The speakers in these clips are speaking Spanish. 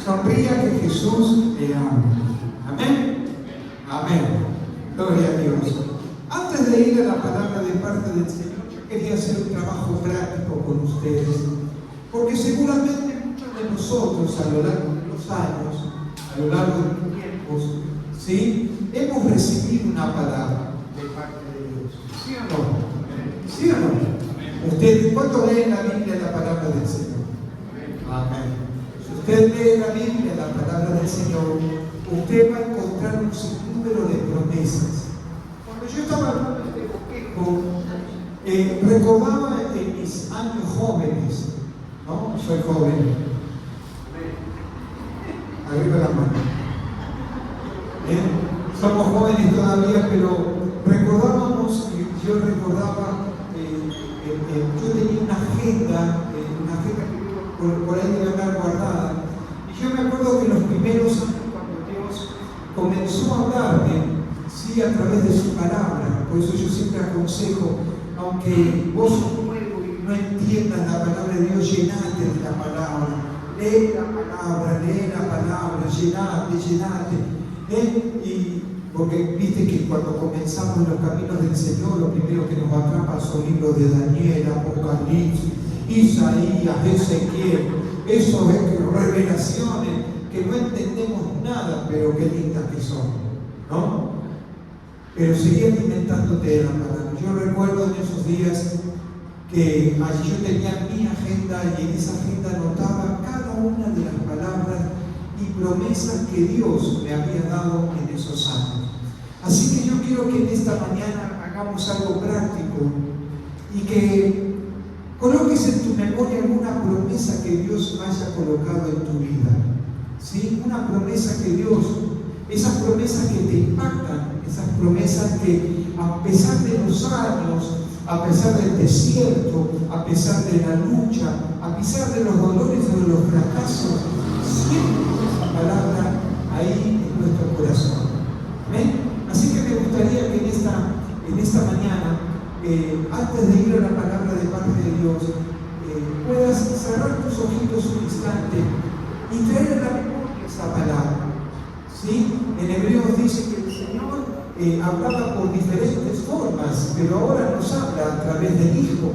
Sonría que Jesús le ama. Amén. Amén. Gloria a Dios. Antes de ir a la palabra de parte del Señor, yo quería hacer un trabajo práctico con ustedes. Porque seguramente muchos de nosotros a lo largo de los años, a lo largo de los tiempos, ¿sí?, hemos recibido una palabra de parte de Dios. ¿Sí o no? ¿Sí o no? ¿Usted cuánto lee en la Biblia la palabra del Señor? Amén. Si usted lee la Biblia, la palabra del Señor, usted va a encontrar un sinnúmero de promesas. Cuando yo estaba hablando de este bosquejo, recordaba en mis años jóvenes, ¿no? Soy joven. Arriba la mano. Somos jóvenes todavía, pero recordábamos, yo recordaba, yo tenía una agenda que por ahí debe andar guardada. Y yo me acuerdo que en los primeros años, cuando Dios comenzó a hablarme, sí, a través de su palabra, por eso yo siempre aconsejo, aunque vos sos nuevo y no entiendas la palabra de Dios, llenate de la palabra, lee la palabra, llenate. Y porque viste que cuando comenzamos los caminos del Señor, lo primero que nos atrapa son libros de Daniel, Apocalipsis, Isaías, Ezequiel, eso es revelaciones que no entendemos nada, pero qué lindas que son, ¿no? Pero seguí alimentándote de la palabra. Yo recuerdo en esos días que allí yo tenía mi agenda y en esa agenda anotaba cada una de las palabras y promesas que Dios me había dado en esos años. Así que yo quiero que en esta mañana hagamos algo práctico y que coloques en tu memoria alguna promesa que Dios haya colocado en tu vida. ¿Sí? Una promesa que Dios, esas promesas que te impactan, esas promesas que a pesar de los años, a pesar del desierto, a pesar de la lucha, a pesar de los dolores o de los fracasos, siempre esa palabra ahí en nuestro corazón. ¿Amén? Así que me gustaría que en esta mañana, antes de ir a la palabra de parte de Dios, puedas cerrar tus ojitos un instante y traer a la memoria esa palabra. ¿Sí? En Hebreos dice que el Señor hablaba por diferentes formas, pero ahora nos habla a través del Hijo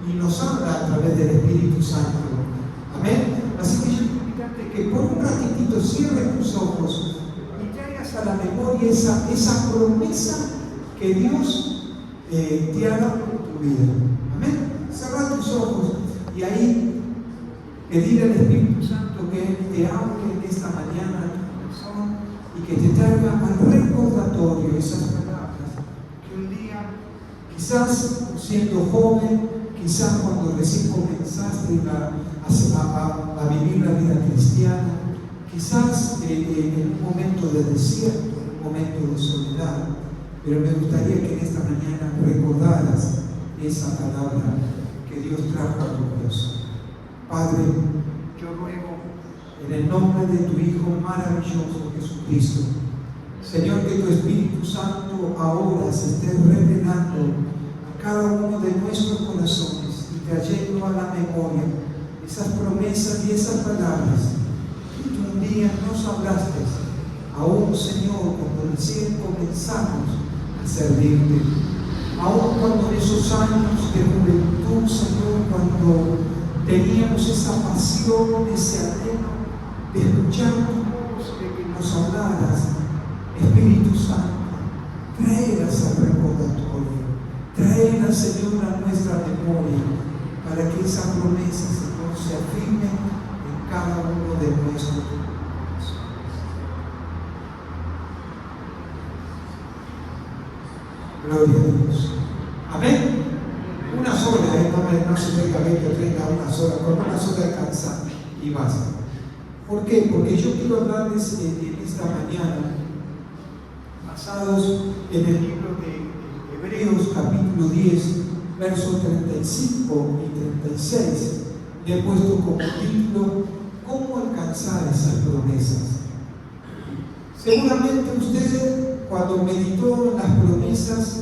y nos habla a través del Espíritu Santo. Amén. Así que yo quiero invitarte que por un ratitito cierres tus ojos y traigas a la memoria esa promesa que Dios te ha dado en tu vida. Amén. Cerra tus ojos y ahí pedir al Espíritu Santo que Él te hable en esta mañana a tu corazón y que te traiga al recordatorio esas palabras que un día, quizás siendo joven, quizás cuando recién comenzaste a vivir la vida cristiana, quizás en un momento de desierto, en un momento de soledad, pero me gustaría que en esta mañana recordaras esa palabra que Dios trajo a tu corazón. Padre, yo ruego en el nombre de tu Hijo maravilloso Jesucristo, Señor, que tu Espíritu Santo ahora se esté revelando a cada uno de nuestros corazones y trayendo a la memoria esas promesas y esas palabras que tú un día nos hablaste, aún, Señor, cuando recién comenzamos a servirte, aún cuando en esos años de juventud, Señor, cuando teníamos esa pasión, ese anhelo de escuchar tu voz, de que nos hablaras. Espíritu Santo, tráelas al recordatorio, tráelas, Señor, a nuestra memoria, para que esa promesa, Señor, se afirme en cada uno de nuestros corazones. Gloria a Dios. Amén. Una sola, no se tenga 20 o 30, una sola, con una sola alcanza y basta. ¿Por qué? Porque yo quiero hablarles en esta mañana, basados en el libro de Hebreos capítulo 10, versos 35 y 36, le he puesto como título ¿Cómo alcanzar esas promesas? Seguramente usted, cuando meditó en las promesas,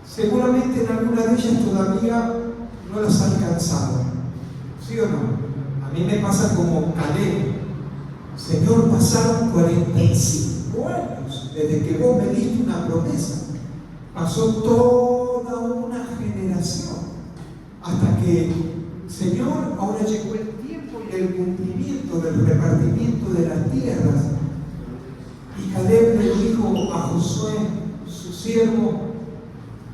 seguramente en alguna de ellas todavía no las ha alcanzado. ¿Sí o no? A mí me pasa como Caleb. Señor, pasaron 45 años desde que vos me diste una promesa. Pasó toda una generación hasta que, Señor, ahora llegó el tiempo y el cumplimiento del repartimiento de las tierras. Y Caleb le dijo a Josué, su siervo: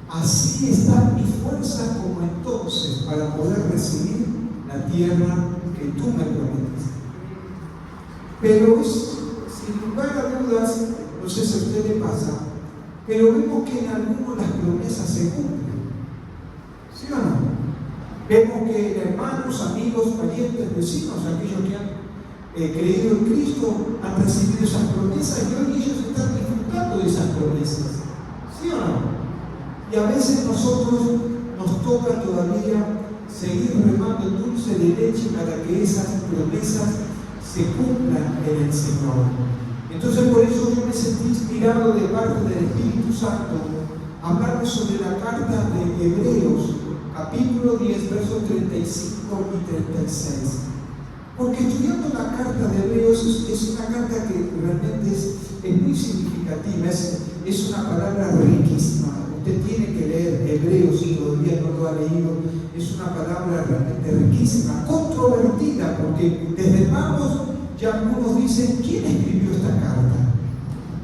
así están mis fuerzas como entonces para poder recibir la tierra que tú me prometiste. Pero sin lugar a dudas, no sé si a usted le pasa, pero vemos que en algunos las promesas se cumplen. ¿Sí o no? Vemos que hermanos, amigos, parientes, vecinos, aquellos que han creído en Cristo, han recibido esas promesas y hoy ellos están disfrutando de esas promesas. ¿Sí o no? Y a veces nosotros nos toca todavía seguir remando el dulce de leche para que esas promesas se cumplan en el Señor. Entonces por eso yo me sentí inspirado de parte del Espíritu Santo a hablarles sobre la carta de Hebreos, capítulo 10, versos 35 y 36. Porque estudiando la carta de Hebreos es una carta que realmente es muy significativa, es una palabra riquísima. Usted tiene que leer Hebreos si todavía no lo ha leído. Es una palabra realmente riquísima, controvertida, porque desde vamos ya algunos dicen: ¿quién escribió esta carta?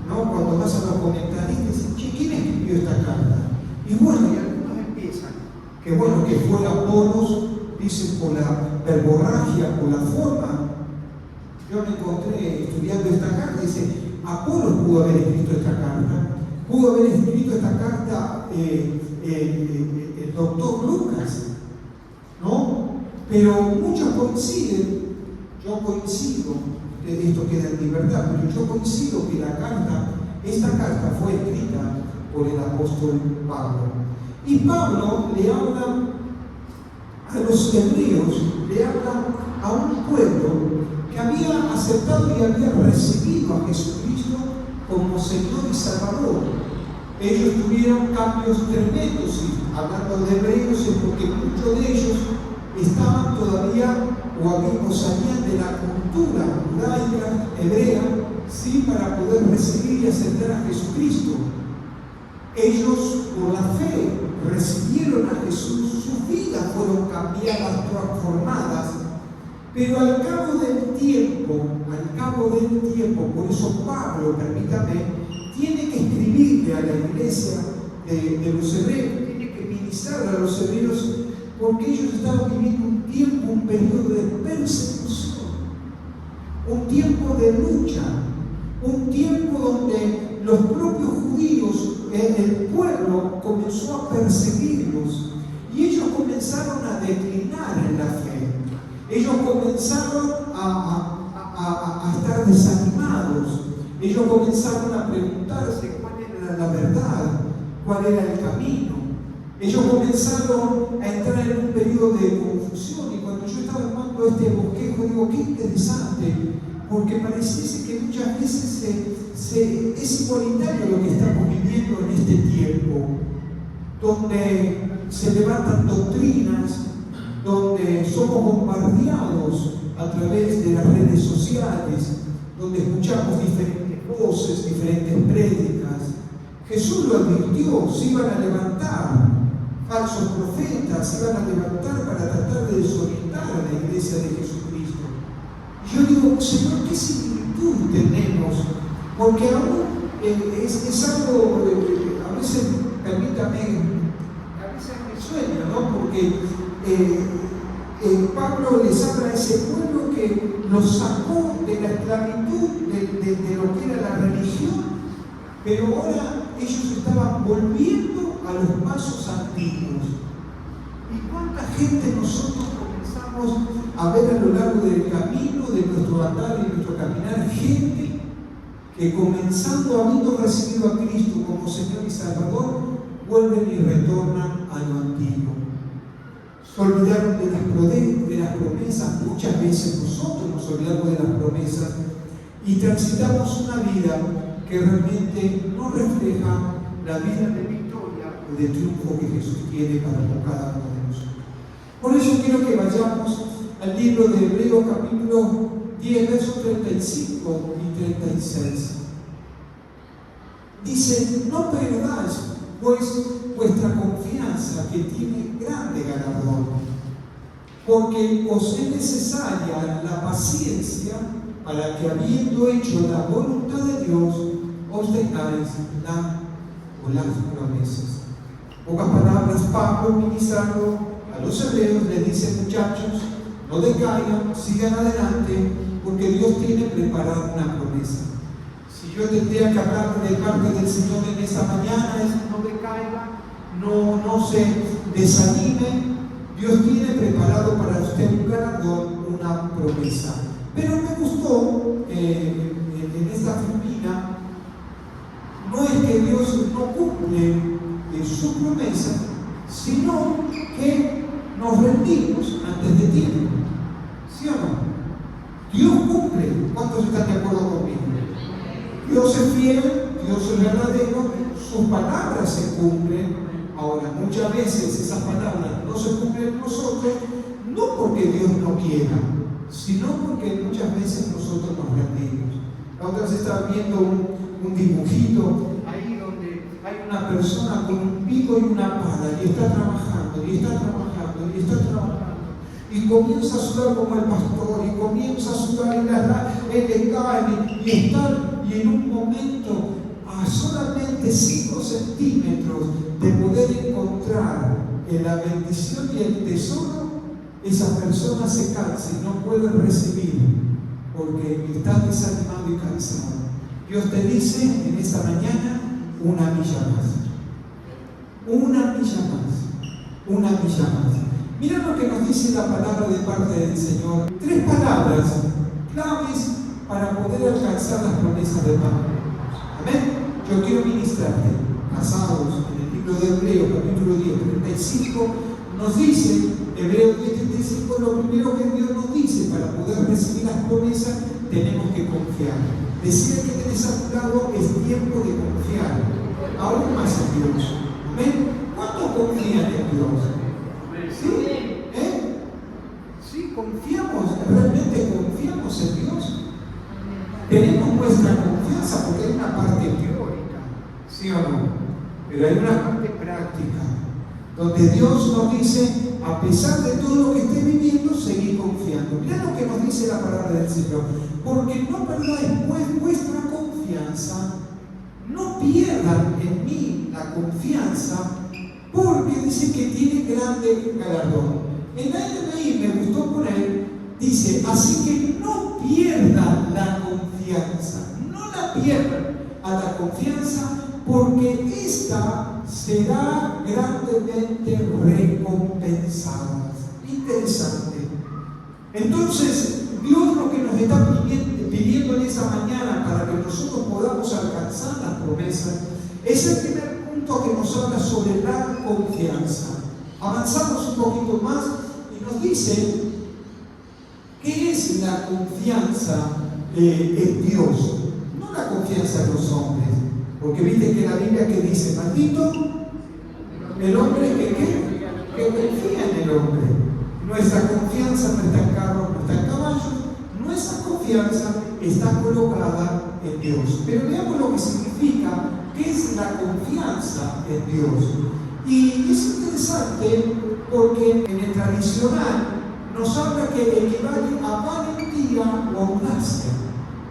¿No? Cuando vas a los comentarios dicen: ¿quién escribió esta carta? Y bueno, y algunos empiezan que bueno, que fue Apolos, dicen por la verborragia, por la forma. Yo me encontré estudiando esta carta y dice: Apolos pudo haber escrito esta carta. Pudo haber escrito esta carta el doctor Lucas, ¿no? Pero muchos coinciden, yo coincido, esto queda en libertad, pero yo coincido que esta carta fue escrita por el apóstol Pablo. Y Pablo le habla a los hebreos, le habla a un pueblo que había aceptado y había recibido a Jesucristo como Señor y Salvador. Ellos tuvieron cambios tremendos, y hablando de hebreos es porque muchos de ellos estaban todavía o salían de la cultura judaica, hebrea, ¿sí? Para poder recibir y aceptar a Jesucristo. Ellos, por la fe, recibieron a Jesús, sus vidas fueron cambiadas, transformadas, pero al cabo del tiempo, por eso Pablo, permítame, tiene que escribirle a la iglesia de los hebreos, tiene que ministrar a los hebreos, porque ellos estaban viviendo un tiempo, un periodo de persecución, un tiempo de lucha, un tiempo donde los propios judíos, el pueblo comenzó a perseguirlos y ellos comenzaron a declinar en la fe. Ellos comenzaron a estar desanimados. Ellos comenzaron a preguntarse cuál era la verdad, cuál era el camino. Ellos comenzaron a entrar en un periodo de confusión. Y cuando yo estaba armando este bosquejo, digo: qué interesante, porque pareciese que muchas veces es igualitario lo que estamos viviendo en este tiempo, donde se levantan doctrinas, donde somos bombardeados a través de las redes sociales, donde escuchamos diferentes voces, diferentes prédicas. Jesús lo advirtió: se iban a levantar falsos profetas, se iban a levantar para tratar de desorientar a la iglesia de Jesucristo. Y yo digo: Señor, ¿qué similitud tenemos? Porque aún es algo, a veces, permítame, a veces me sueña, ¿no? Porque Pablo les habla a ese pueblo que los sacó de la esclavitud, de lo que era la religión, pero ahora ellos estaban volviendo a los pasos antiguos. ¿Y cuánta gente nosotros comenzamos a ver a lo largo del camino, de nuestro andar y nuestro caminar, gente que comenzando habiendo recibido a Cristo como Señor y Salvador, vuelven y retornan a lo antiguo? Se olvidaron de las promesas. Muchas veces nosotros nos olvidamos de las promesas y transitamos una vida que realmente no refleja la vida de victoria o de triunfo que Jesús tiene para cada uno de nosotros. Por eso quiero que vayamos al libro de Hebreos capítulo 10, versos 35 y 36. Dice: no perdáis pues vuestra confianza, que tiene grande galardón, porque os es necesaria la paciencia, para que, habiendo hecho la voluntad de Dios, obtengáis las promesas. Pocas palabras, Pablo, ministrando a los hebreos, les dice: muchachos, no decaigan, sigan adelante, porque Dios tiene preparada una promesa. Si yo tendría que hablar de parte del Señor en esta mañana, es: no decaigan, no se desanimen. Dios tiene preparado para usted un galardón, una promesa. Pero me gustó en esta filmina, no es que Dios no cumple su promesa, sino que nos rendimos antes de tiempo. ¿Sí o no? Dios cumple. ¿Cuántos están de acuerdo conmigo? Dios es fiel, Dios es verdadero, sus palabras se cumplen. Ahora, muchas veces esas palabras no se cumplen en nosotros, no porque Dios no quiera, sino porque muchas veces nosotros nos rendimos. La otra vez estaba viendo un dibujito ahí donde hay una persona con un pico y una pala y está trabajando, y está trabajando, y está trabajando. Y comienza a sudar como el pastor, y comienza a sudar, y él le cae, y en un momento, a solamente 5 centímetros de poder encontrar la bendición y el tesoro, esa persona se cansa y no puede recibir porque está desanimado y cansado. Dios te dice en esta mañana: una milla más, una milla más, una milla más. Mira lo que nos dice la palabra de parte del Señor. 3 palabras claves para poder alcanzar las promesas de Pablo. Amén. Yo quiero ministrarte, basados en el libro de Hebreos, capítulo 10, 35, nos dice, Hebreos 10, 35, lo primero que Dios nos dice: para poder recibir las promesas tenemos que confiar. Decir que tenés a tu lado: es tiempo de confiar, aún más en Dios. Amén. ¿Cuántos confían en Dios? ¿Sí? ¿Sí? ¿Confiamos? ¿Realmente confiamos en Dios? Tenemos nuestra confianza porque hay una parte teórica, ¿sí o no? Pero hay una parte práctica, donde Dios nos dice: a pesar de todo lo que esté viviendo, seguir confiando. Mirá lo que nos dice la palabra del Señor: porque no perdáis pues vuestra confianza, no pierdan en mí la confianza, porque dice que tiene grande galardón. En la NBI me gustó poner, dice: así que no pierdan la confianza, no la pierdan a la confianza, porque esta será grandemente recompensada. Interesante. Entonces, Dios lo que nos está pidiendo en esa mañana para que nosotros podamos alcanzar las promesas es el primer punto que nos habla sobre la confianza. Avanzamos un poquito más y nos dice: ¿qué es la confianza en Dios? No la confianza en los hombres, porque viste que la Biblia que dice: maldito el hombre que confía en el hombre. Nuestra confianza no está en carros, no está en caballos, nuestra confianza está colocada en Dios. Pero veamos lo que significa, qué es la confianza en Dios. Y es interesante porque en el tradicional nos habla que equivale a valentía o audacia.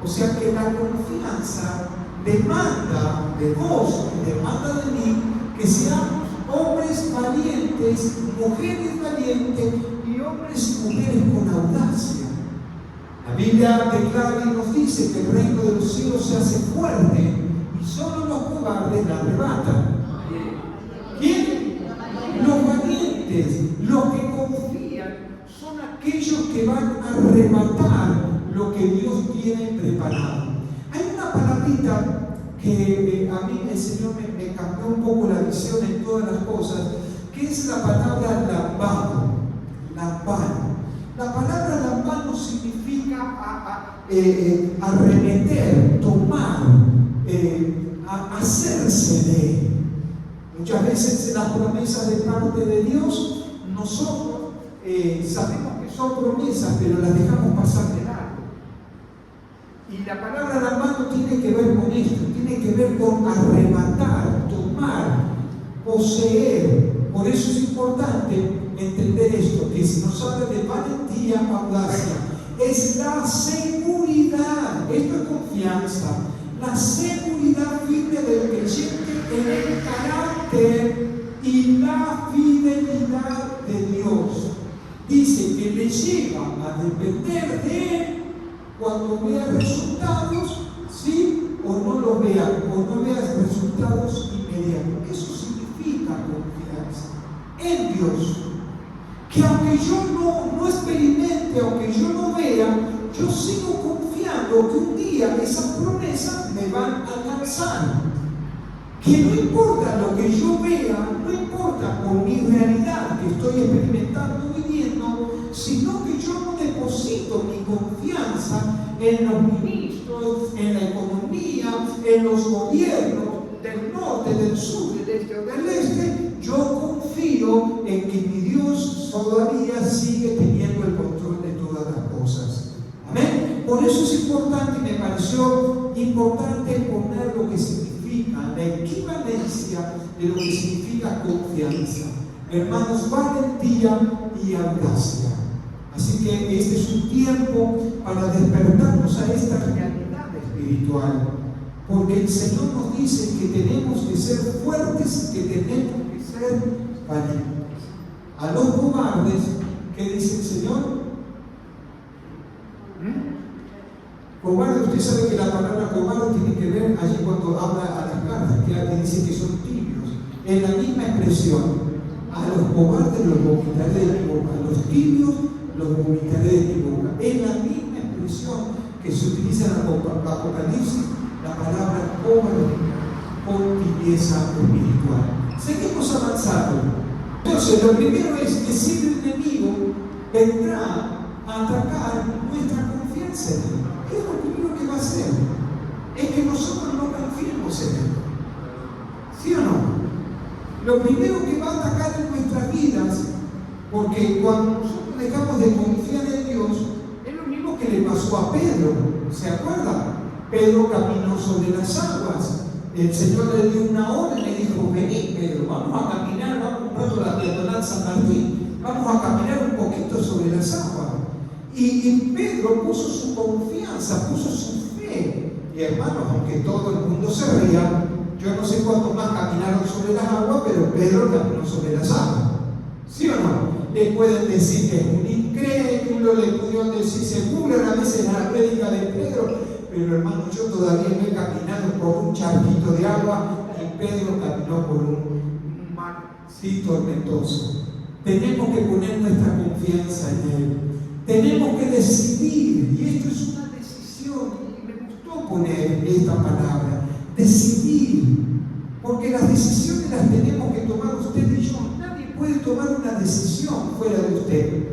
O sea que la confianza demanda de vos, demanda de mí, que seamos hombres valientes, mujeres valientes y hombres y mujeres con audacia. La Biblia declara y nos dice que el reino de los cielos se hace fuerte y solo los cobardes la arrebatan. ¿Quién? Los valientes, los que confían, son aquellos que van a arrebatar lo que Dios tiene preparado. Hay una palabrita que a mí el Señor me cambió un poco la visión en todas las cosas, que es la palabra lambano. Lambano. La palabra lambano significa arremeter, tomar, hacerse de. Muchas veces en las promesas de parte de Dios, nosotros sabemos que son promesas, pero las dejamos pasar de largo. Y la palabra la mano tiene que ver con esto, tiene que ver con arrebatar, tomar, poseer. Por eso es importante entender esto, que si nos habla de valentía, audacia, es la seguridad, esto es confianza, la seguridad firme del creyente en el carácter y la fidelidad de Dios. Dice que le llega a depender de Él cuando vea resultados, sí o no lo vea, o no vea resultados inmediatos. Eso significa confianza en Dios. Que aunque yo no experimente, aunque yo no vea, yo sigo confiando que un día esas promesas me van a alcanzar. Que no importa lo que yo vea, no importa con mi realidad que estoy experimentando, viviendo, sino que yo no deposito mi confianza en los ministros, en la economía, en los gobiernos del norte, del sur, del este o del este. Yo confío en que mi Dios todavía sigue teniendo el control de todas las cosas. Amén. Por eso es importante, y me pareció importante poner lo que significa la equivalencia de lo que significa confianza. Hermanos, valentía y audacia. Así que este es un tiempo para despertarnos a esta realidad espiritual. Porque el Señor nos dice que tenemos que ser fuertes, que tenemos que ser valientes. A los cobardes, ¿qué dice el Señor? Cobarde, usted sabe que la palabra cobarde tiene que ver allí cuando habla a las cartas, que dice que son tibios. En la misma expresión, a los cobardes los vomitaré de mi boca, a los tibios los vomitaré de mi boca. Es la misma expresión que se utiliza en el Apocalipsis, la palabra cobarde, con tibieza espiritual. Seguimos avanzando. Entonces, lo primero es que si el enemigo vendrá a atacar nuestra confianza en Él. ¿Qué es lo primero que va a hacer? Es que nosotros no confiemos en Él. ¿Sí o no? Lo primero que va a atacar en nuestras vidas, porque cuando nosotros dejamos de confiar en Dios, es lo mismo que le pasó a Pedro. ¿Se acuerdan? Pedro caminó sobre las aguas. El Señor le dio una orden y le dijo: vení, Pedro, vamos a caminar, vamos comprando la peatonal San Martín, vamos a caminar un poquito sobre las aguas. Y Pedro puso su confianza, puso su fe. Y hermanos, aunque todo el mundo se ría, yo no sé cuántos más caminaron sobre las aguas, pero Pedro caminó sobre las aguas. ¿Sí o no? Le pueden decir que es un incrédulo, le pudieron decir, se burlan a veces la prédica de Pedro, pero hermano, yo todavía no he caminado por un charquito de agua y Pedro caminó por un mar sí tormentoso. Tenemos que poner nuestra confianza en Él. Tenemos que decidir, y esto es una decisión, y me gustó poner esta palabra, decidir, porque las decisiones las tenemos que tomar usted y yo. Nadie puede tomar una decisión fuera de usted.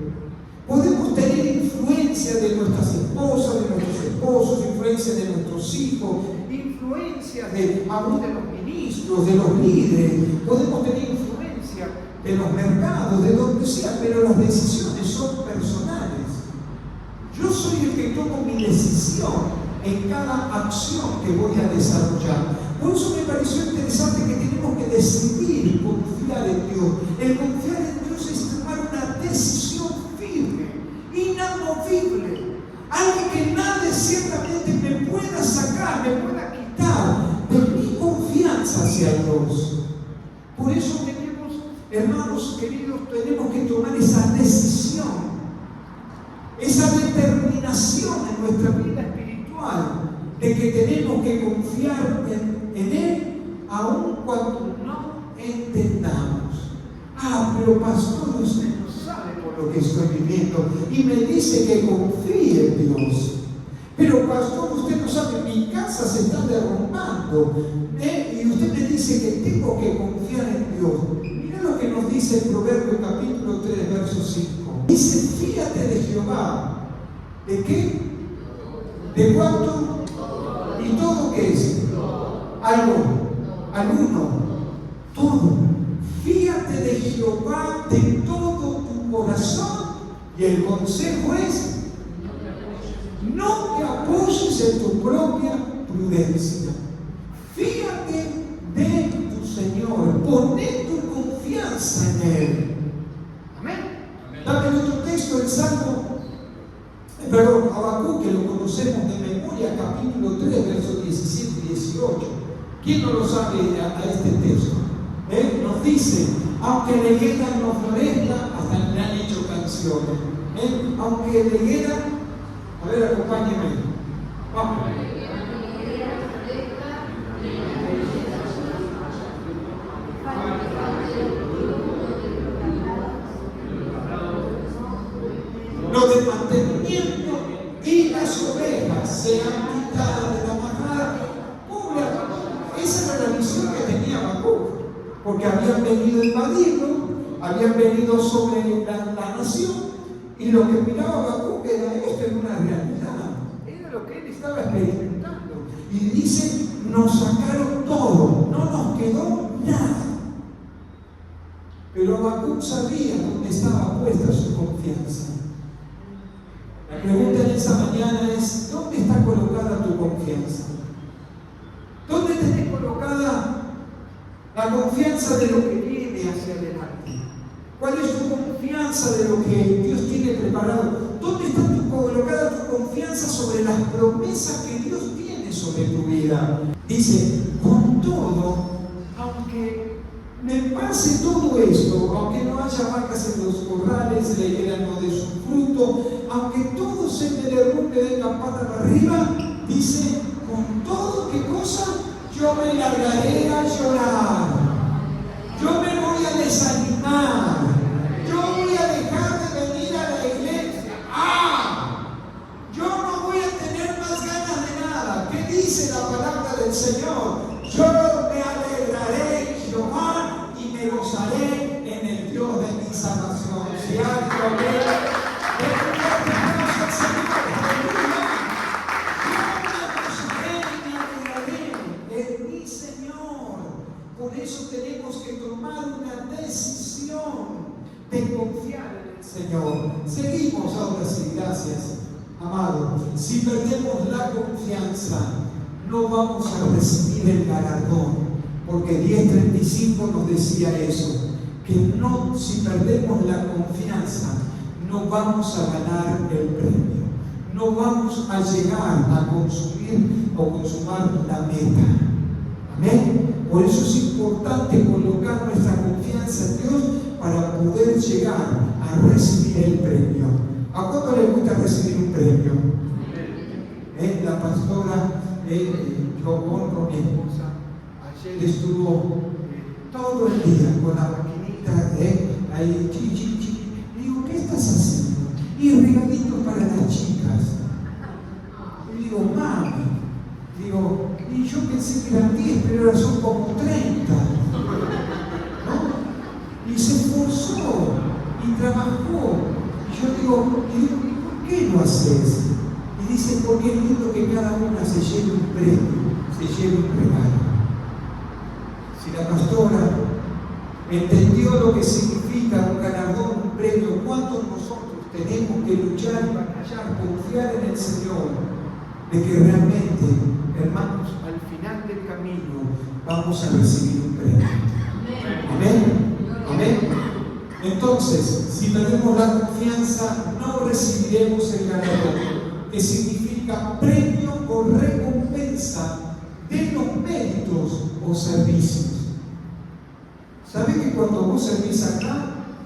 Podemos tener influencia de nuestras esposas, de nuestros esposos, influencia de nuestros hijos, influencia aún de los ministros, de los líderes, podemos tener influencia de los mercados, de donde sea, pero las decisiones son personales. Yo soy el que tomo mi decisión en cada acción que voy a desarrollar. Por eso me pareció interesante que tenemos que decidir confiar en Dios. El confiar en Dios es tomar una decisión firme, inamovible, algo que nadie ciertamente me pueda sacar, me pueda quitar de mi confianza hacia Dios. Por eso tenemos, hermanos queridos, tenemos que tomar esa decisión, esa determinación en nuestra vida espiritual de que tenemos que confiar en Él aun cuando no entendamos. Pero pastor, usted no sabe por lo que estoy viviendo y me dice que confíe en Dios. Pero pastor, usted no sabe, mi casa se está derrumbando, y usted me dice que tengo que confiar en Dios. Mira lo que nos dice el Proverbio capítulo 3, verso 5. Dice: fíjate de Jehová. ¿De qué? ¿De cuánto? ¿Y todo qué es? Algo, alguno, todo. Fíjate de Jehová de todo tu corazón, y el consejo es: No te apoyes en tu propia prudencia. Fíjate de tu Señor. Poné tu confianza en Él. Amén. Dame otro texto del Habacuc, que lo conocemos de memoria, capítulo 3, versos 17 y 18. ¿Quién no lo sabe a este texto? Nos dice, aunque la higuera no florezca, hasta le han hecho canciones. Aunque la higuera, a ver, acompáñenme. Vamos. Los de mantenimiento y las ovejas sean quitadas de la majada. Pobre Habacuc. Esa era la visión que tenía Habacuc, porque habían venido a invadirlo, habían venido sobre la nación, y lo que miraba Habacuc era esto, en una realidad, era lo que él estaba experimentando. Y dice, nos sacaron todo, no nos quedó nada. Pero Habacuc sabía dónde estaba puesta su confianza. La pregunta en esa mañana es, ¿dónde está colocada tu confianza? ¿Dónde tenés colocada la confianza de lo que viene hacia adelante? ¿Cuál es tu confianza de lo que Dios tiene preparado? ¿Dónde está colocada tu confianza sobre las promesas que Dios tiene sobre tu vida? Dice, con todo, aunque me pase todo esto, aunque no haya vacas en los corrales, la higuera no dé su fruto, aunque todo se me derrumbe de la pata para arriba, dice, con todo, ¿qué cosa? Yo me largaré a llorar, yo me voy a desanimar, yo voy a dejar de venir a la iglesia, yo no voy a tener más ganas de nada. ¿Qué dice la palabra del Señor? Yo me alegraré en Jehová y me gozaré en el Dios de mi salvación. Si alguien ve, por eso tenemos que tomar una decisión de confiar en el Señor. Seguimos ahora sí, gracias, amado. Si perdemos la confianza, no vamos a recibir el galardón, porque 10:35 nos decía eso, que no, si perdemos la confianza, no vamos a ganar el premio, no vamos a llegar a consumir o consumar la meta. Amén. Por eso es importante colocar nuestra confianza en Dios para poder llegar a recibir el premio. ¿A cuánto le gusta recibir un premio? La pastora, yo con mi esposa, ayer estuvo todo el día con la maquinita ahí, digo, ¿qué estás haciendo? Y regalitos para las chicas. Y digo, mami, y yo pensé que eran 10, pero ahora son como 30. ¿No? Y se esforzó y trabajó. Y yo digo, ¿por qué lo haces? Y dice, porque es lindo que cada una se lleve un premio, se lleve un regalo. Si la pastora entendió lo que significa un galardón, un premio, ¿cuántos nosotros tenemos que luchar y batallar, confiar en el Señor, de que realmente, hermanos, al final del camino vamos a recibir un premio? Amén. Amén. Entonces, si perdemos la confianza, no recibiremos el galardón, que significa premio o recompensa de los méritos o servicios. ¿Sabe que cuando vos servís acá,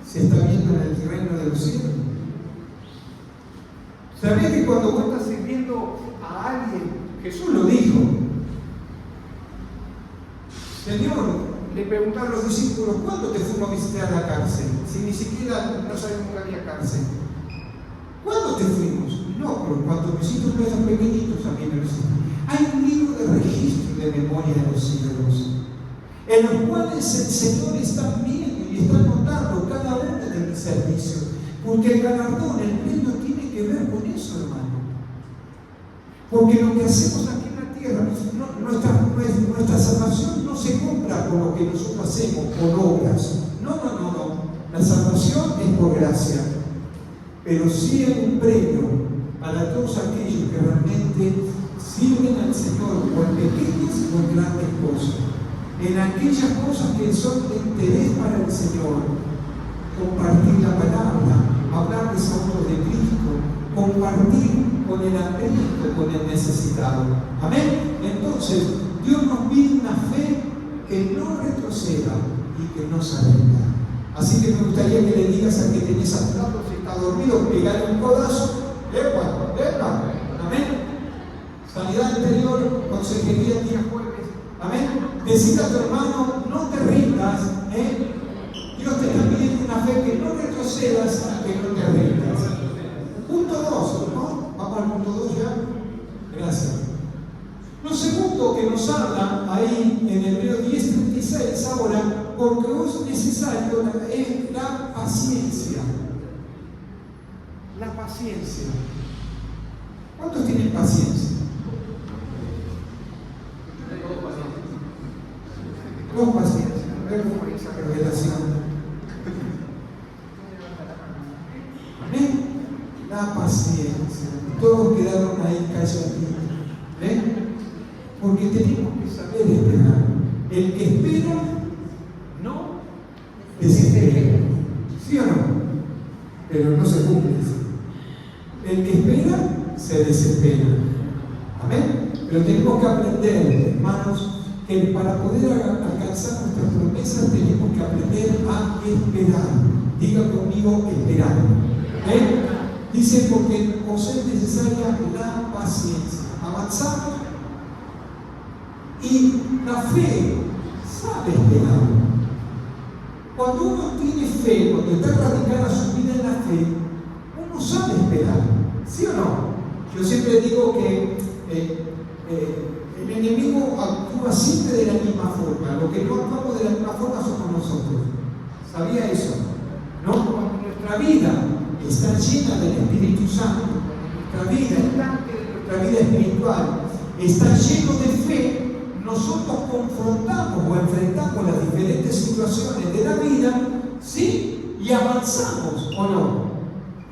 se está viendo en el reino de los cielos? ¿Sabés que cuando vos estás sirviendo a alguien, Jesús lo dijo? Señor, le preguntaron a los discípulos, ¿cuándo te fuimos a visitar la cárcel? Si ni siquiera no sabemos que había cárcel. ¿Cuándo te fuimos? No, pero cuando mis hijos no eran pequeñitos, a mí me lo hicieron. Hay un libro de registro de memoria de los cielos, en los cuales el Señor está viendo y está notando cada uno de mis servicios, porque el galardón, el premio tiene que ver con eso, hermano. Porque lo que hacemos aquí en la tierra, nuestra salvación no se compra con lo que nosotros hacemos, por obras. No. La salvación es por gracia, pero sí es un premio para todos aquellos que realmente sirven al Señor, o en pequeñas o en grandes cosas, en aquellas cosas que son de interés para el Señor, compartir la palabra, hablarles a otros de Cristo, compartir con el hambriento, con el necesitado. Amén. Entonces, Dios nos pide una fe que no retroceda y que no se arrepienta. Así que me gustaría que le digas al que tenés a tu lado, si está dormido, pegale un codazo. ¡Epa! ¡Epa! Amén. Sanidad interior, consejería el día jueves. Amén. Decir a tu hermano, no te rindas. Dios te está pidiendo una fe que no retrocedas y que no te rindas. Punto 2, ¿no? Vamos al punto 2 ya. Gracias. Lo segundo que nos habla ahí en Hebreo 10:36 ahora, porque es necesario, es la paciencia. La paciencia. ¿Cuántos tienen paciencia? Con paciencia. A ver cómo es esa revelación. Amén. La paciencia. Todos quedaron ahí calladitos. ¿Ven? Porque tenemos que saber esperar. El que espera no desespera. ¿Sí o no? Pero no se cumple eso. El que espera se desespera. Amén. Pero tenemos que aprender, hermanos, que para poder alcanzar nuestras promesas tenemos que aprender a esperar. Diga conmigo, esperar. Dice, porque os es necesaria la paciencia. Avanzamos. Y la fe sabe esperar. Cuando uno tiene fe, cuando está radicada su vida en la fe, uno sabe esperar. ¿Sí o no? Yo siempre digo que el enemigo actúa siempre de la misma forma. Lo que no actuamos de la misma forma somos nosotros. ¿Sabía eso? ¿No? Cuando nuestra vida está llena del Espíritu Santo, nuestra vida, el tanque de nuestra vida espiritual está lleno de fe, nosotros confrontamos o enfrentamos las diferentes situaciones de la vida, ¿sí? Y avanzamos, ¿o no?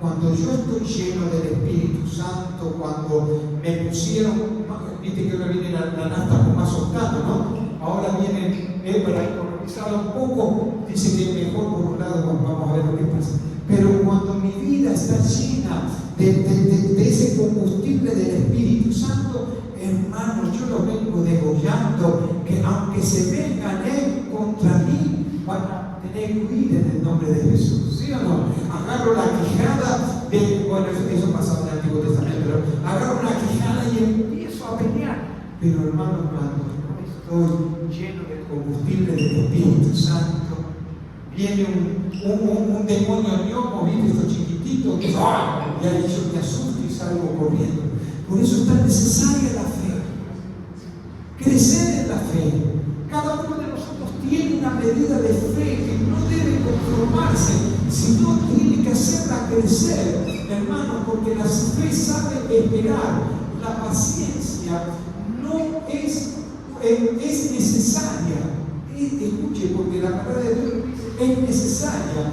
Cuando yo estoy lleno del Espíritu Santo, cuando me pusieron, viste que ahora viene la nafta con más octano, ¿no? Ahora viene para economizar un poco, dice que es mejor por un lado, vamos a ver lo que pasa. Pero cuando mi vida está llena de ese combustible del Espíritu Santo, hermanos, yo lo vengo degollando, que aunque se vengan contra mí, van a tener que huir en el nombre de Jesús. ¿Sí o no? Agarro la quijada bueno, eso pasa en el Antiguo Testamento, pero agarro la quijada y empiezo a pelear. Pero hermanos, cuando no estoy lleno del combustible del Espíritu Santo, viene un demonio ñomo, ¿viste? Estos chiquititos, que y ahí yo me asusto y salgo corriendo. Por eso es tan necesaria la fe. Crecer en la fe. Cada uno de nosotros tiene una medida de fe que no debe conformarse, sino tiene que hacerla crecer, hermanos, porque la fe sabe esperar. La paciencia no es necesaria. Escuche, porque la palabra de Dios es necesaria,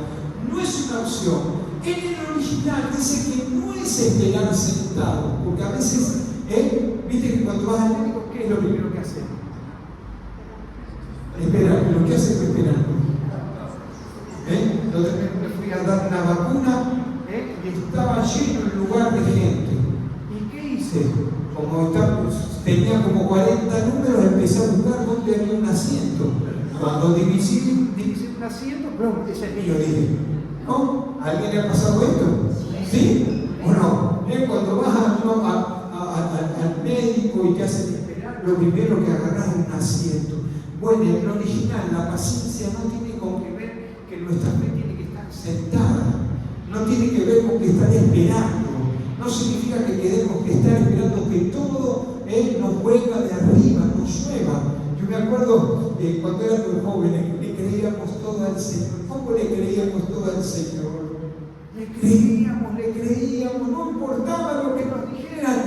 no es una opción. En el original dice que no es esperar sentado, porque a veces, viste que cuando vas al médico, ¿qué es lo primero que hace? Esperar, lo que hace es esperar. Me fui a dar una vacuna y estaba lleno el lugar de gente. ¿Y qué hice? Como tenía como 40 números, empecé a buscar dónde había un asiento. Cuando divisé un asiento, pero ese es mío, dije. ¿No? ¿A alguien le ha pasado esto? ¿Sí? ¿O no? Cuando vas al médico y te hacen esperar, lo primero que agarras es un asiento. Bueno, en el original, la paciencia no tiene con que ver que nuestra fe tiene que estar sentada. No tiene que ver con que estar esperando. No significa que queremos que estar esperando que todo nos vuelva de arriba, nos llueva. Yo me acuerdo cuando éramos jóvenes, le creíamos todo al Señor. ¿Cómo le creíamos todo al Señor? Le creíamos, no importaba lo que nos dijeran.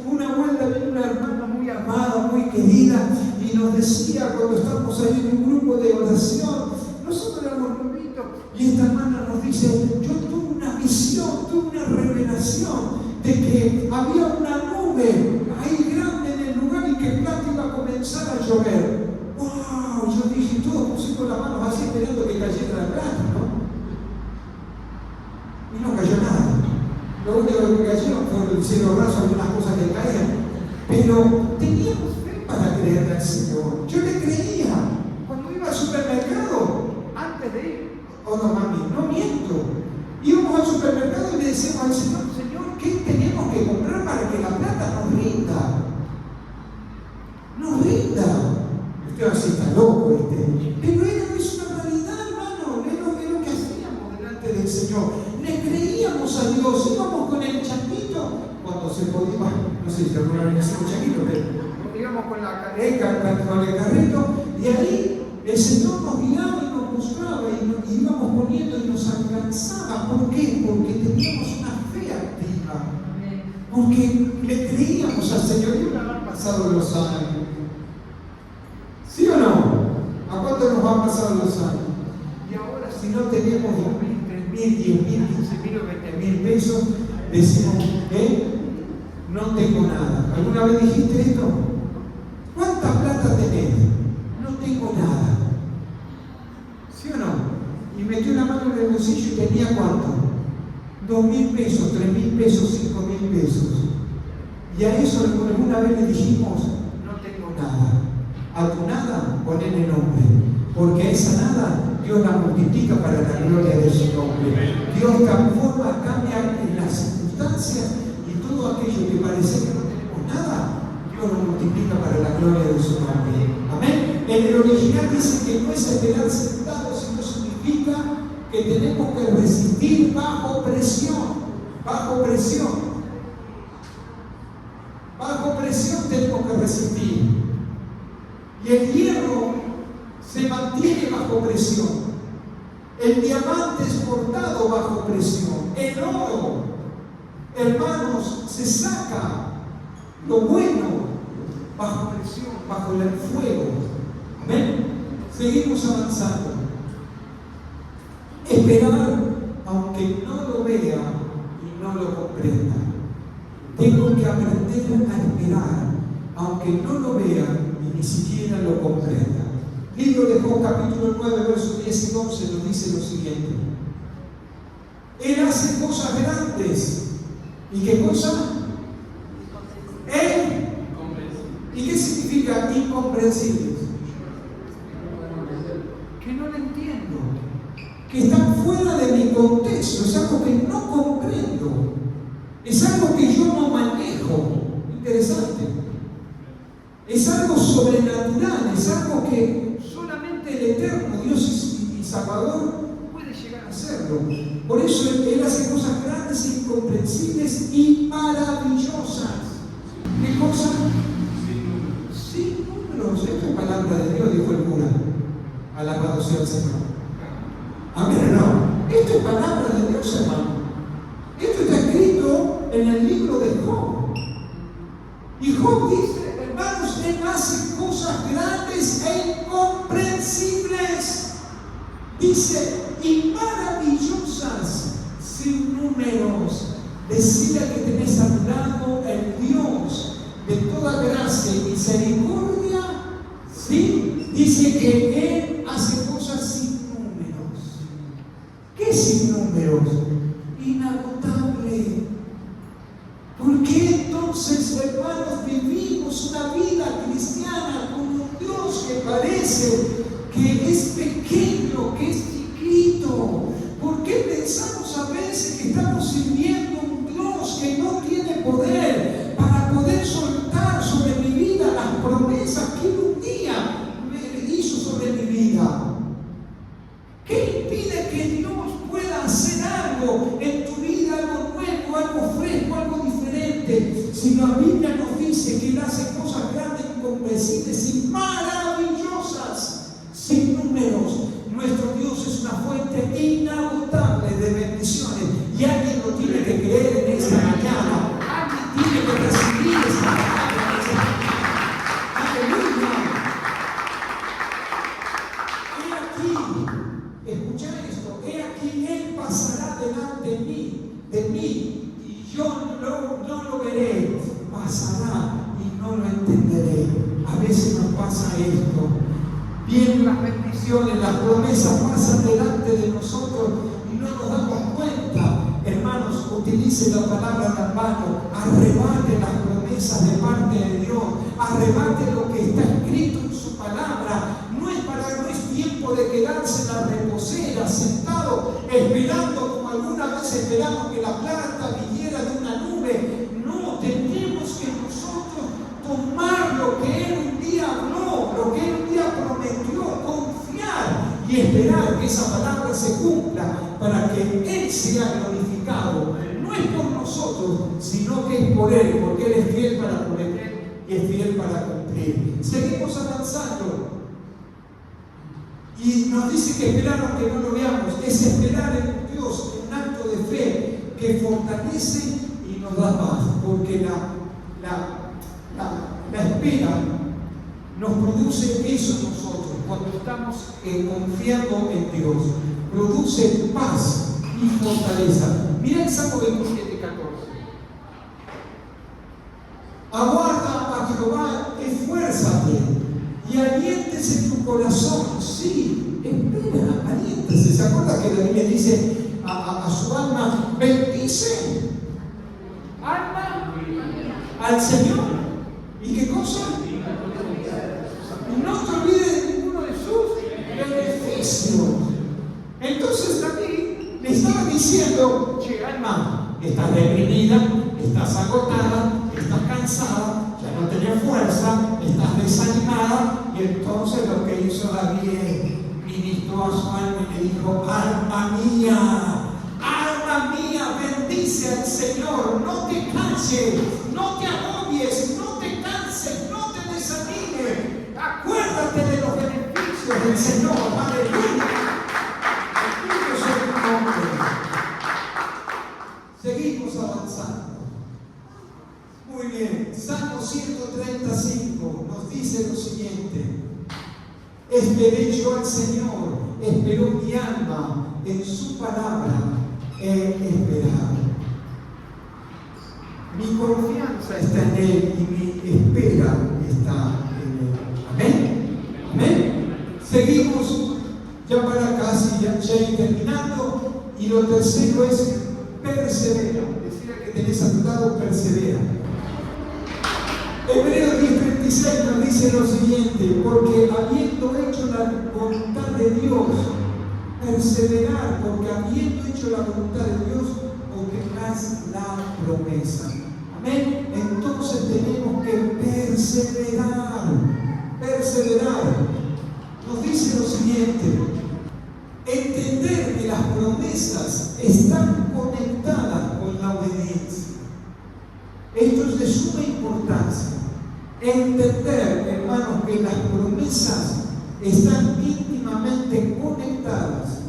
Una vuelta vino una hermana muy amada, muy querida, y nos decía cuando estábamos ahí en un grupo de oración, nosotros éramos nuevitos, y esta hermana nos dice, yo tuve una visión, tuve una revelación de que comenzara a llover. ¡Wow! Yo dije, todos pusimos las manos así esperando que cayera la plata, ¿no? Y no cayó nada. Lo único que cayeron fue el cielo raso, algunas cosas que caían. Pero teníamos fe para creerle al Señor. Yo le creía. Cuando iba al supermercado, antes de ir, oh no mami, no miento. Íbamos al supermercado y le decíamos al Señor, Señor, ¿qué tenemos que comprar para que la plata nos rinda? Nos rinda. Usted así está loco, pero es una realidad, hermano. Es lo que hacíamos delante del Señor. Le creíamos a Dios, íbamos con el chanquito cuando se podía, no sé si alguna vez hacía un chanquito, pero íbamos con la careca, con el carrito, y ahí el Señor nos guiaba y nos mostraba y íbamos poniendo y nos alcanzaba. ¿Por qué? Porque teníamos una fe activa, porque le creíamos al Señor. Y ahora han pasado los años. ¿Sí o no? ¿A cuánto nos han pasado los años? Y ahora, si no tenemos 2.000, 3.000, 10.000, 15.000 o 20.000 pesos, decimos, no tengo nada. ¿Alguna vez dijiste esto? ¿Cuánta plata tenés? No tengo nada. ¿Sí o no? Y metió la mano en el bolsillo y tenía ¿cuánto? 2.000 pesos, 3.000 pesos, 5.000 pesos. Y a eso alguna vez le dijimos, no tengo nada. A tu nada, ponele nombre, porque a esa nada Dios la multiplica para la gloria de su nombre. Dios transforma, cambia en las circunstancias y todo aquello que parece que no tenemos nada, Dios lo multiplica para la gloria de su nombre. Amén. En el original dice que no es esperar sentado, sino significa que tenemos que resistir bajo presión. Bajo presión. Bajo presión tenemos que resistir. Y el hierro se mantiene bajo presión. El diamante es cortado bajo presión. El oro, hermanos, se saca lo bueno bajo presión, bajo el fuego. ¿Ven? Seguimos avanzando. Esperar, aunque no lo vea y no lo comprenda. Tengo que aprender a esperar, aunque no lo vea y ni siquiera lo comprenda. Libro de Job, capítulo 9, versos 10 y 11, nos dice lo siguiente. Él hace cosas grandes. ¿Y qué cosa? Él. ¿Y qué significa incomprensibles? Que no lo entiendo. Que están fuera de mi contexto. Es algo que no comprendo. Es algo que yo no manejo. Interesante. Es algo sobrenatural, es algo que solamente el Eterno, Dios y Salvador, puede llegar a hacerlo. Por eso Él hace cosas grandes, incomprensibles y maravillosas. ¿Qué cosa? Sin números. Esta es palabra de Dios, dijo el cura. Alabado sea el Señor. Amén, no. Esto es palabra de Dios, hermano. Esto está escrito en el libro de Job. Y Job dice, hermanos, Él hace cosas grandes e incomprensibles. Dice, y maravillosas, sin números. Decirle que tenés a tu lado el Dios de toda gracia y misericordia. ¿Sí? Dice que Él hace cosas sin números. ¿Qué sin números? Inagotable. ¿Por qué entonces, hermanos, vivimos una vida cristiana con un Dios que parece que es pequeño, que es chiquito? ¿Por qué pensamos a veces que estamos sirviendo a un Dios que no tiene poder para poder soltar sobre mi vida las promesas que Él un día me hizo sobre mi vida? ¿Qué impide que Dios pueda hacer algo en tu vida, algo nuevo, algo fresco, algo diferente? Si la Biblia nos dice que Él hace cosas grandes, incomprensibles y maravillosas, sin números. Nuestro Dios es una fuente inagotable de bendiciones y alguien lo tiene que creer en esta mañana. Alguien tiene que recibir esta palabra. ¡Aleluya! He aquí, escucha esto, he aquí Él pasará delante de mí y yo no lo veré, pasará y no lo entenderé. A veces nos pasa esto. Vienen las bendiciones, las promesas pasan delante de nosotros y no nos damos cuenta. Hermanos, utilice la palabra de mano, arrebate las promesas de parte de Dios, arrebate lo que está escrito en su palabra. No es tiempo de quedarse en la reposera, sentado, esperando como alguna vez esperamos que la plata viniera de una nube. No, tenemos que nosotros tomar lo que Él un día habló, lo que Él un día prometió, confiar y esperar que esa palabra se cumpla para que Él sea glorificado. No es por nosotros, sino que es por Él, porque Él es fiel para prometer y es fiel para cumplir. Seguimos avanzando. Y nos dice que esperar aunque no lo veamos, es esperar en Dios, un acto de fe que fortalece y nos da paz, porque la espera nos produce eso en nosotros, cuando estamos confiando en Dios, produce paz y fortaleza. Mira el Salmo 27, 14. Aguarda a Jehová, esfuérzate y aliéntese en tu corazón. Sí, espera, aliéntese. ¿Se acuerda que la Biblia dice a su alma, bendice, alma, al Señor? ¿Y qué cosa? No te olvides de ninguno de sus beneficios. Entonces David le estaba diciendo, che, alma, estás deprimida, estás agotada, estás cansada, ya no tenés fuerza, estás desanimada. Y entonces lo que hizo David es ministró a su alma y le dijo, alma mía, bendice al Señor, no te canses, no te agobies, no te canses, no te desanimes, acuérdate de los beneficios del Señor, aleluya. Seguimos avanzando. Muy bien, Salmo 135 nos dice lo siguiente: esperé yo al Señor, esperó mi alma, en su palabra he esperado. Mi confianza está en Él y mi espera está en Él. Amén. Amén. Seguimos ya para casi ya ir terminando, y lo tercero es persevera. Decía que tenés a tu lado, persevera. Hebreos 10:36 nos dice lo siguiente: porque habiendo hecho la voluntad de Dios, perseverar, porque habiendo hecho la voluntad de Dios, obtendrás la promesa. Amén. Entonces tenemos que perseverar. Nos dice lo siguiente: entender que las promesas están conectadas con la obediencia. Esto es de suma importancia. Entender, hermanos, que las promesas están íntimamente conectadas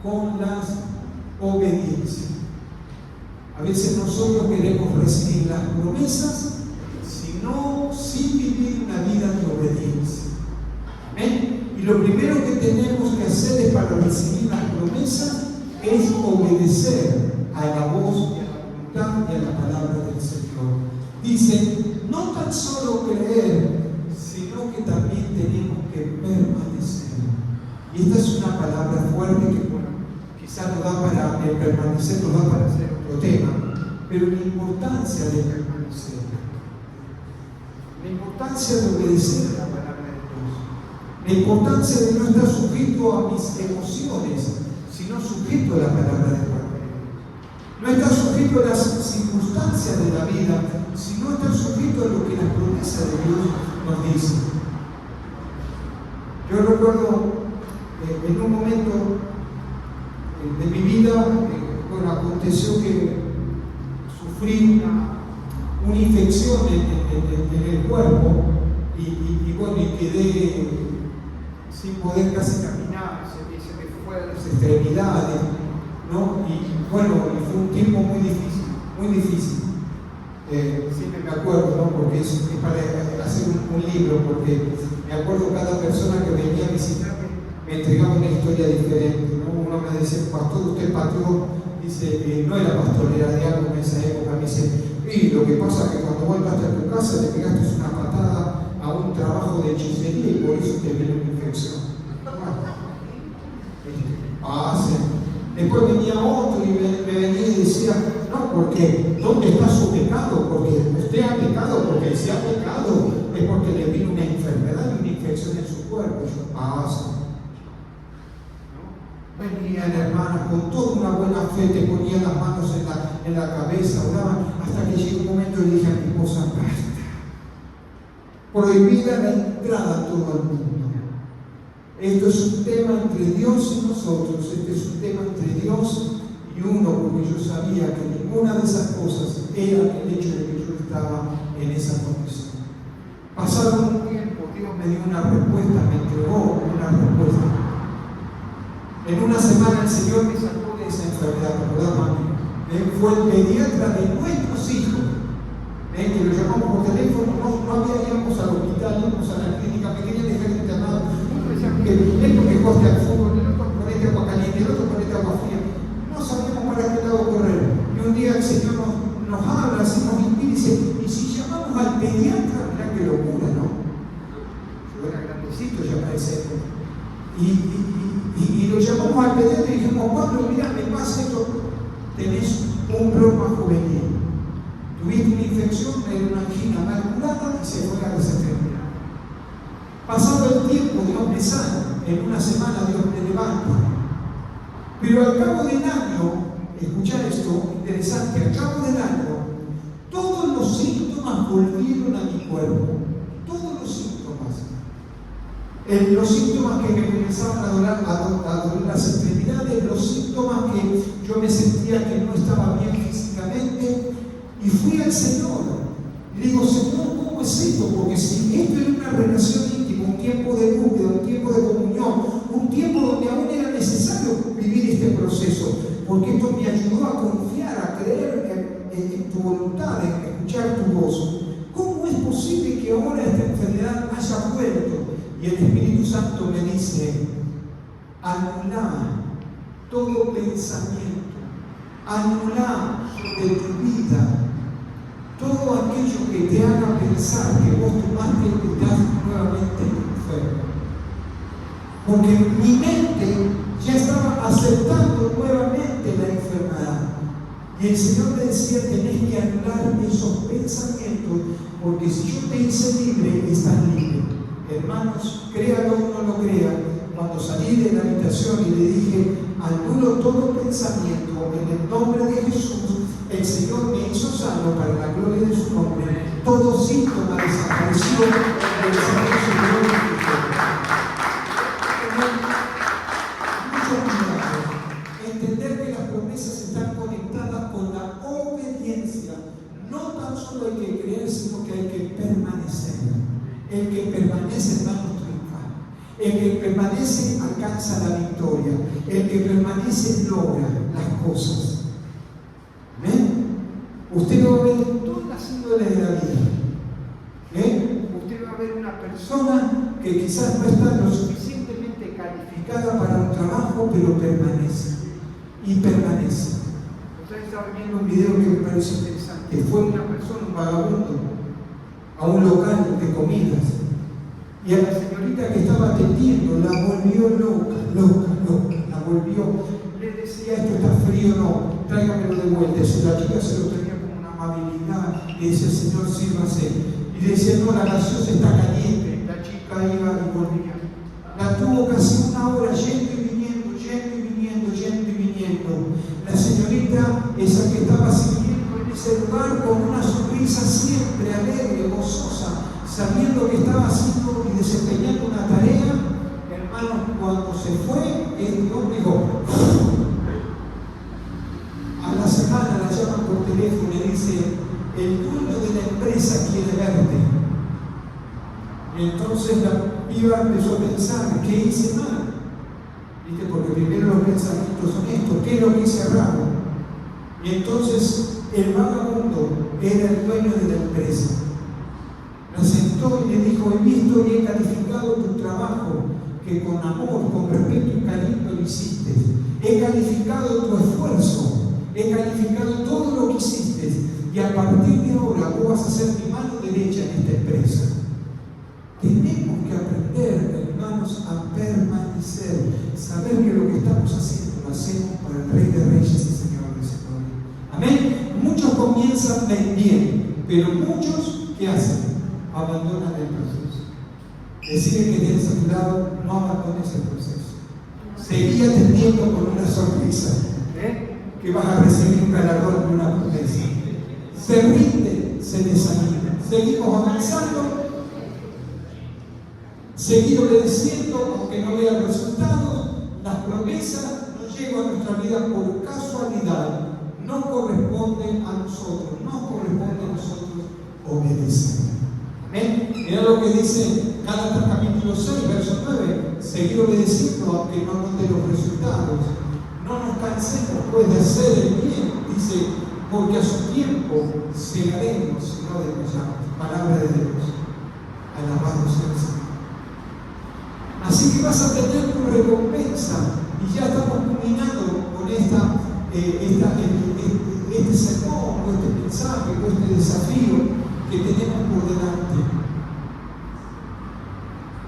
con las obediencias. A veces nosotros queremos recibir las promesas, sino sin vivir una vida de obediencia. Amén. Y lo primero que tenemos que hacer es, para recibir las promesas, es obedecer a la voz y a la voluntad y a la palabra del Señor. Dice, no tan solo creer, sino que también tenemos que permanecer. Y esta es una palabra fuerte que, bueno, quizás nos da para permanecer, nos da para hacer otro tema, pero la importancia de permanecer, la importancia de obedecer a la palabra de Dios, la importancia de no estar sujeto a mis emociones, sino sujeto a la palabra de Dios. No estar sujeto a las circunstancias de la vida, sino estar sujeto a lo que la promesa de Dios nos dice. Yo recuerdo en un momento de mi vida, bueno, aconteció que sufrí una infección en el cuerpo y bueno, y quedé sin poder casi caminar, se me fue a las extremidades, ¿no? Y bueno, fue un tiempo muy difícil. Siempre me acuerdo, ¿no? Porque es para hacer un libro, porque me acuerdo cada persona que venía a visitarme me entregaba una historia diferente, ¿no? Uno me decía, pastor, usted patrón, dice, no era pastor, era diácono en esa época, me dice, y lo que pasa es que cuando vuelvas a tu casa le pegaste una patada a un trabajo de hechicero Después venía otro y me venía y decía, no, porque ¿dónde está su pecado? Porque usted ha pecado, porque si ha pecado es porque le vino una enfermedad y una infección en su cuerpo. Y yo, pasa. Venían hermanas con toda una buena fe, te ponían las manos en la cabeza, oraban, hasta que llegó un momento y le dije a mi esposa, basta. Prohibida la entrada a todo el mundo. Esto es un tema entre Dios y nosotros, este es un tema entre Dios y uno, porque yo sabía que ninguna de esas cosas era el hecho de que yo estaba en esa condición. Pasado un tiempo, Dios me dio una respuesta, me entregó una respuesta. En una semana el Señor me sacó de esa enfermedad, ¿verdad? Fue el pediatra de nuestros hijos, que lo llamamos por teléfono, no había, íbamos al hospital, íbamos a la clínica, me querían dejar internado. Uno decía que esto que coste al fútbol, el otro ponete agua caliente, el otro ponete agua fría. No sabíamos para qué lado correr. Y un día el Señor nos habla, así nos inspira y dice, y si llamamos al pediatra, mirá qué locura, ¿no? Yo era grandecito ya para ese época. Y lo llamamos al pediatra y dijimos, Pablo, mira, me pasa esto, tenés un trauma juvenil. Tuviste una infección de una angina mal curada y se fue a desenfermar. Pasado el tiempo, Dios me sana. En una semana Dios me levanta. Pero al cabo del año, escuchad esto, interesante, al cabo del año, todos los síntomas volvieron a mi cuerpo. Todos los síntomas. Los síntomas que me comenzaban a doler las extremidades, los síntomas que yo me sentía que no estaba bien físicamente. Y fui al Señor. Y le digo, Señor, ¿cómo es esto? Porque si esto era una relación íntima, un tiempo de búsqueda, un tiempo de comunión, un tiempo donde aún era necesario vivir este proceso, porque esto me ayudó a confiar, a creer en tu voluntad, en escuchar tu voz. ¿Cómo es posible que ahora esta enfermedad haya vuelto? Y el Espíritu Santo me dice, anulá todo pensamiento, anulá sobre tu vida todo aquello que te haga pensar que vos tomaste y estás nuevamente enfermo. Porque mi mente ya estaba aceptando nuevamente la enfermedad. Y el Señor me decía, tenés que anular esos pensamientos, porque si yo te hice libre, estás libre. Hermanos, créalo o no lo crean, cuando salí de la habitación y le dije, anulo todo pensamiento en el nombre de Jesús, el Señor me hizo sano para la gloria de su nombre. Todo síntoma desapareció del Señor. Mucho cuidado. Entender que las promesas están conectadas con la obediencia. No tan solo hay que creer, sino que hay que permanecer. El que permanece, hermanos, triunfa. El que permanece alcanza la victoria. El que permanece logra las cosas. Usted va a ver todas las índoles de la vida. Usted va a ver una persona que quizás no está lo suficientemente calificada para un trabajo, pero permanece. Y permanece. Ustedes estaban viendo un video que me pareció interesante. Fue una persona, un vagabundo, a un local de comidas. Y a la señorita que estaba atendiendo la volvió loca. La volvió. Le decía, esto está frío, no, tráigamelo de vuelta. Si la chica se lo tenía con una amabilidad, le decía, Señor, sírvase. Y le decía, no, la gaseosa está caliente. La chica iba y volvía. La tuvo casi una hora yendo y viniendo, yendo y viniendo, yendo y viniendo. La señorita, esa que estaba sirviendo en ese lugar, con una sonrisa siempre alegre, gozosa, sabiendo que estaba haciendo y desempeñando una tarea. Hermanos, cuando se fue, el hombre dijo, a la semana la llaman por teléfono y le dice, el dueño de la empresa quiere verte. Y entonces la piba empezó a pensar, ¿qué hice mal? ¿Viste? Porque primero los pensamientos son estos, ¿qué es lo que hice raro? Y entonces el vagabundo era el dueño de la empresa. La sentó y le dijo, he visto y he calificado tu trabajo, que con amor, con respeto y cariño lo hiciste. He calificado tu esfuerzo, he calificado todo lo que hiciste, y a partir de ahora vos vas a ser mi mano derecha en esta empresa. Tenemos que aprender, hermanos, a permanecer, saber que lo que estamos haciendo lo hacemos para el comienzan bien, pero muchos, ¿qué hacen? Abandonan el proceso. Decide que tienes a tu lado, no abandones el proceso. Seguí atendiendo con una sonrisa, que vas a recibir un galardón y una promesa. Se rinde, se desanima. Seguimos avanzando, seguir obedeciendo, aunque no vea resultados. Las promesas no llegan a nuestra vida por casualidad, no corresponden a nosotros, obedecer. Amén. Mira lo que dice Gálatas capítulo 6, verso 9. Seguir obedeciendo aunque no nos dé los resultados. No nos cansemos pues de hacer el bien, dice, porque a su tiempo segaremos si no desmayamos. Palabra de Dios. Alabado sea el Señor. Así que vas a tener tu recompensa. Y ya estamos culminando con este sermón, con este mensaje, con este desafío que tenemos por delante.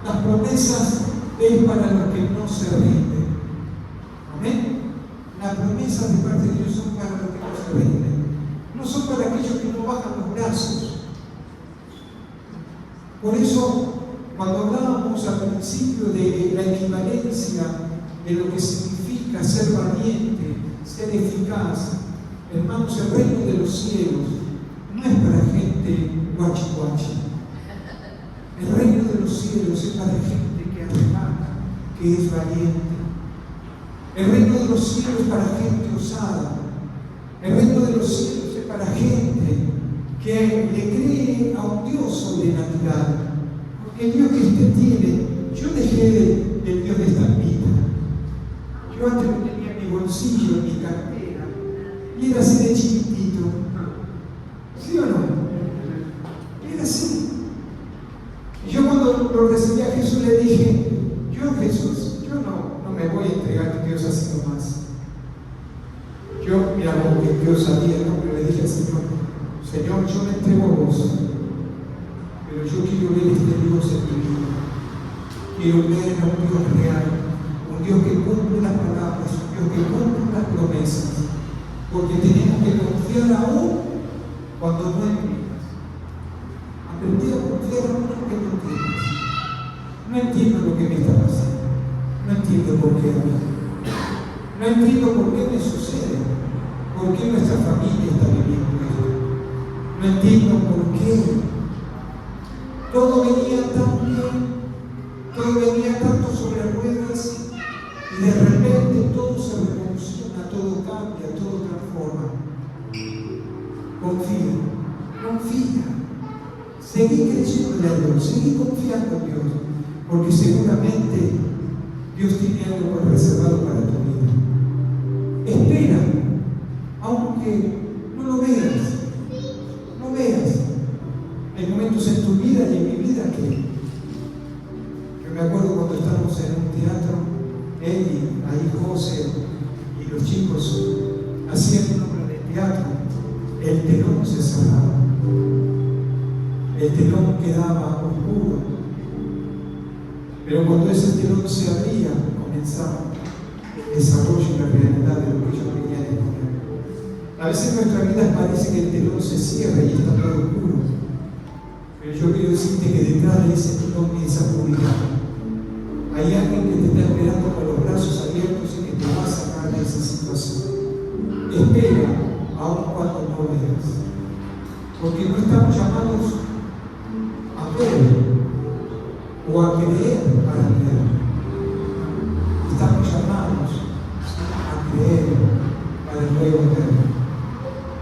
Las promesas es para los que no se rinden. Amén. Las promesas de parte de Dios son para los que no se rinden. No son para aquellos que no bajan los brazos. Por eso, cuando hablábamos al principio de la equivalencia de lo que significa ser valiente, ser eficaz, hermanos, el reino de los cielos no es para gente guachi guachi. El reino de los cielos es para gente que arremata, que es valiente. El reino de los cielos es para gente osada. El reino de los cielos es para gente que le cree a un Dios sobrenatural. Porque el Dios que usted tiene, yo dejé del Dios de esta vida. Yo antes lo tenía en mi bolsillo, en mi cartera, y era así de chiquitito. ¿Sí o no? Era así. Y yo cuando lo recibí a Jesús le dije, yo Jesús, yo no me voy a entregar a Dios así nomás. Yo, mira, como que Dios sabía, ¿no? Pero le dije al Señor, Señor, yo me entrego a vos, pero yo quiero ver este Dios en mi vida. Quiero ver a un Dios real, un Dios que cumple las palabras, un Dios que cumple las promesas, porque tenemos que confiar aún cuando no entiendas. Aprendí a confiar aún que no entiendas. No entiendo lo que me está pasando, no entiendo por qué a mí, no entiendo por qué me sucede, por qué nuestra familia está viviendo esto, no entiendo por qué. Todo venía tan bien, todo venía tanto sobre ruedas y de repente todo se revoluciona, todo cambia, todo transforma. Confía, seguí creyendo en Dios, seguí confiando en Dios, porque seguramente Dios tiene algo reservado para tu vida. Espera, aunque no lo veas. Hay momentos en tu vida y en mi vida que yo me acuerdo cuando estábamos en un teatro, él y ahí José y los chicos hacían una obra de teatro, el telón se cerraba, el telón quedaba oscuro, pero cuando ese telón se abría, comenzaba el desarrollo y la realidad de lo que ellos querían exponer. A veces en nuestra vida parece que el telón se cierra y está todo oscuro. Pero yo quiero decirte que detrás de ese telón y esa oscuridad hay alguien que te está esperando con los brazos abiertos y que te va a sacar de esa situación. Espera, aun cuando no veas. Porque no estamos llamados a ver o a creer para creer. Estamos llamados a creer para luego ver.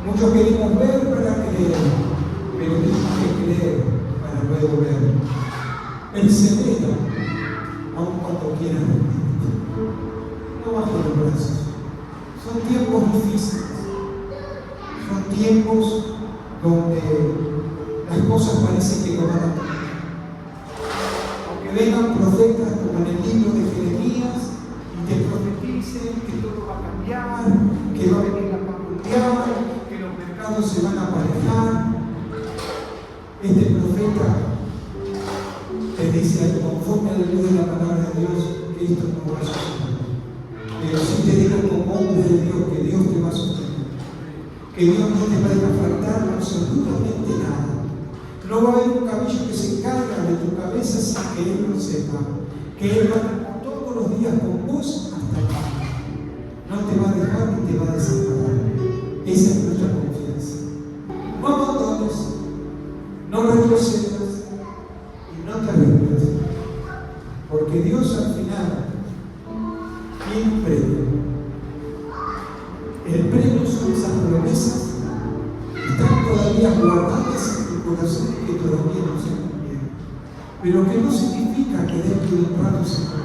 Muchos queremos ver para creer, pero tenemos que creer para luego ver. Persevera, aun cuando quieras rendirte. No bajes los brazos. Son tiempos difíciles. Son tiempos donde las cosas parecen que no van a cambiar. Aunque vengan profetas como en el libro de Jeremías y te profeticen que todo va a cambiar, que va a venir la paz mundial, que los mercados se van a aparejar, este profeta te dice, conforme a la luz de la palabra de Dios, que esto no va a suceder. Pero sí te digo como hombre de Dios, que Dios te va a sostener, que Dios no te va a dejar faltar absolutamente nada. No va a haber un cabello que se caiga de tu cabeza sin que Él lo sepa, que Él va todos los días con vos hasta el fin. No te va a dejar ni te va a desamparar. Esa es nuestra confianza. No abandones, no retrocedas y no te arrepientas, porque Dios al final tiene un premio. El premio son esas promesas que están todavía guardadas en tu corazón y que todavía no se cumplieron. Pero que no significa que dentro de un rato se cumplan.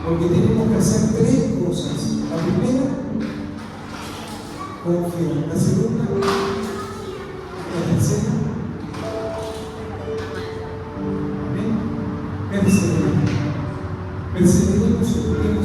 Porque tenemos que hacer tres cosas. La primera, confiar. La segunda, la tercera, amén. Perseverar. Perseveremos en